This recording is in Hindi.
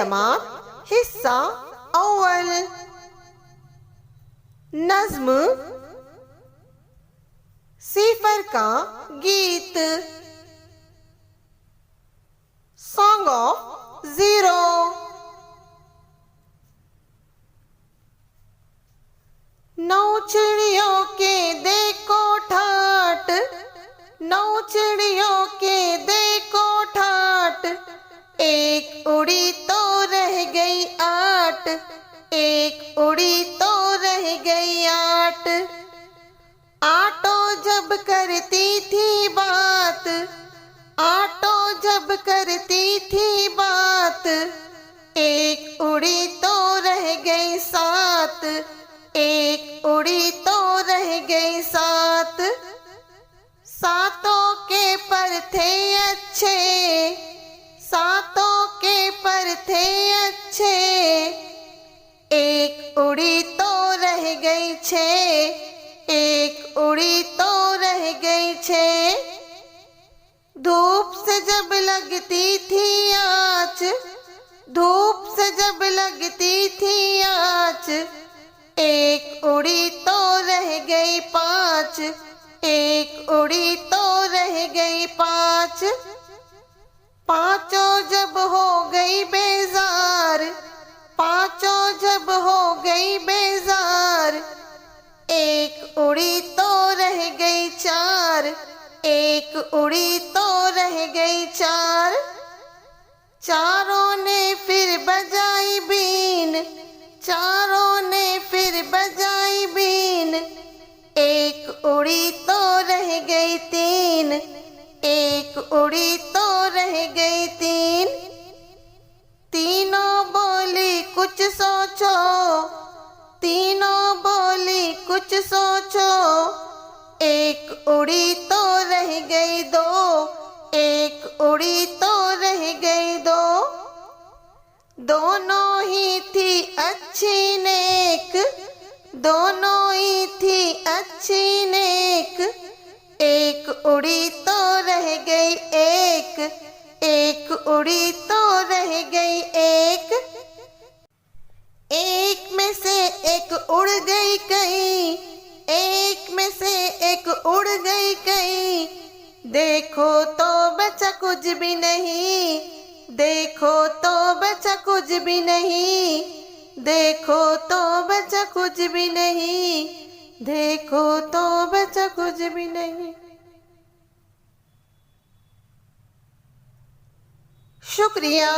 जमात हिस्सा अव्वल। नज्म सिफर का गीत। Song of zero. नौ चिड़ियों के देखो ठाट, नौ चिड़ियों के देखो ठाट, एक उड़ी तो रह गई आठ, एक उड़ी तो रह गई आठ। आठों जब करती थी बात, आठों जब करती थी बात, एक उड़ी तो रह गई सात, एक उड़ी तो रह गई सात। सातों के पर थे अच्छे, सातों के पर थे अच्छे, एक उड़ी तो रह गई छः, एक उड़ी तो रह गई छः। धूप से जब लगती थी आँच, धूप से जब लगती थी आँच, एक उड़ी तो रह गई पाँच, एक उड़ी तो रह गई पाँच। पाँचों जब हो गई बेजार, पाँचों जब हो गई बेजार, एक उड़ी तो रह गई चार, एक उड़ी तो रह गई चार। चारों ने फिर बजाई बीन, चारों ने फिर बजाई बीन, एक उड़ी तो रह गई तीन, एक उड़ी तो रह गई तीन। तीनों बोली कुछ सोचो, तीनों बोली कुछ सोचो, एक उड़ी तो रह गई दो, एक उड़ी तो रह गई दो। दोनों ही थी अच्छी नेक, दोनों ही थी अच्छी नेक, एक उड़ी तो रह गई एक, एक उड़ी तो रह गई एक। एक में से एक उड़ गई कहीं, एक में से एक उड़ गई कहीं, देखो तो बचा कुछ भी नहीं, देखो तो बचा कुछ भी नहीं, देखो तो बचा कुछ भी नहीं, देखो तो बचा कुछ भी नहीं। शुक्रिया।